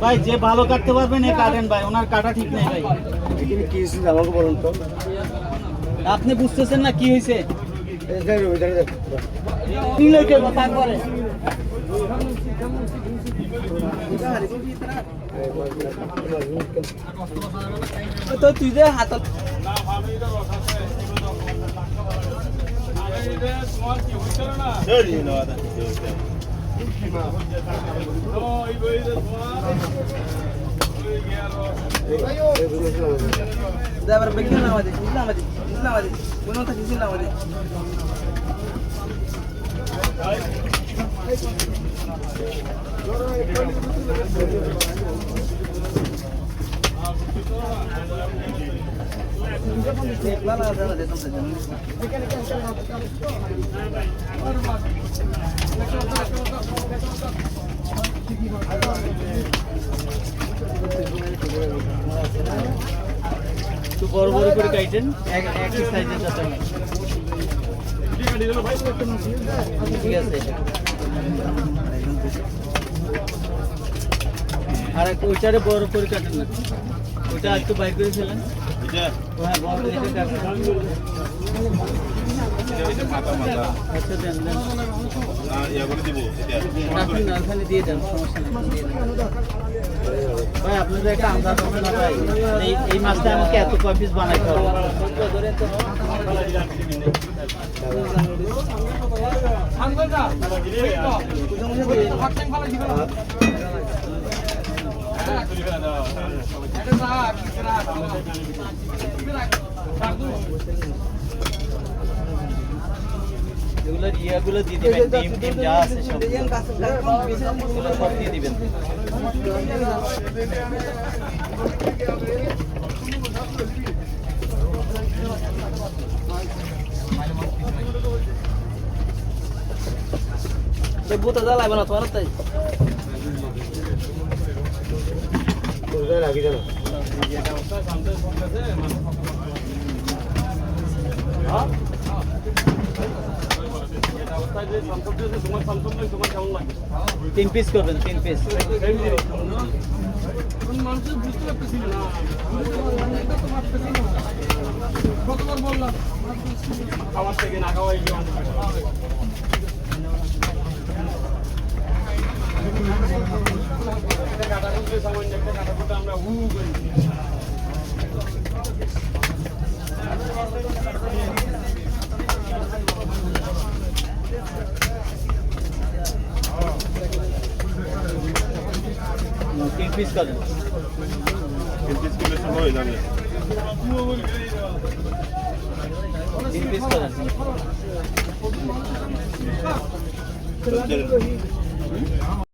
ভাই যে ভালো কাটতে পারবেন এ কাটেন ভাই, ওনার কাটা ঠিক নেই ভাই। কি হয়েছে আমাকে বলুন তো। আপনি বুঝতেছেন না কি হয়েছে? তো তুই যে হাত Dapat begini lah mati, Islam mati, bukan tak Islam mati. Lala ada ada tempat saja. একটু বড় বড় করে কাটেন, একই সাইজের যাতে হয়। ঠিক আছে। আর ওইটারে বড় করে কাটেন না, ওইটা একটু বাইর করে ফেলেন। হ্যাঁ বড় করে কাটেন। আচ্ছা দেন দেন। আপনি না ওখানে দিয়ে দেন, সমস্যা নেই। ভাই আপনাদের একটা আন্দাজ হবে না ভাই, এই মাছটা আমাকে এত কয় পিস বানাইতে হবে? এগুলোর ইয়েগুলো দিয়ে দিবেন, ডিম ডিম যা আছে সব সব দিয়ে দিবেন। বুতা জ্বালাইবে না তোমার তাই লাগি জানো তিন পিস করবেন, 3 পিস। মানুষের বুঝতে পারতেছিল না, কতবার বললাম খাবার থেকে না খাওয়াই আমরা হু করি। তিন পিস করেন, 3 পিস করলে সব হয়ে যাবে। 3 পিস করেন।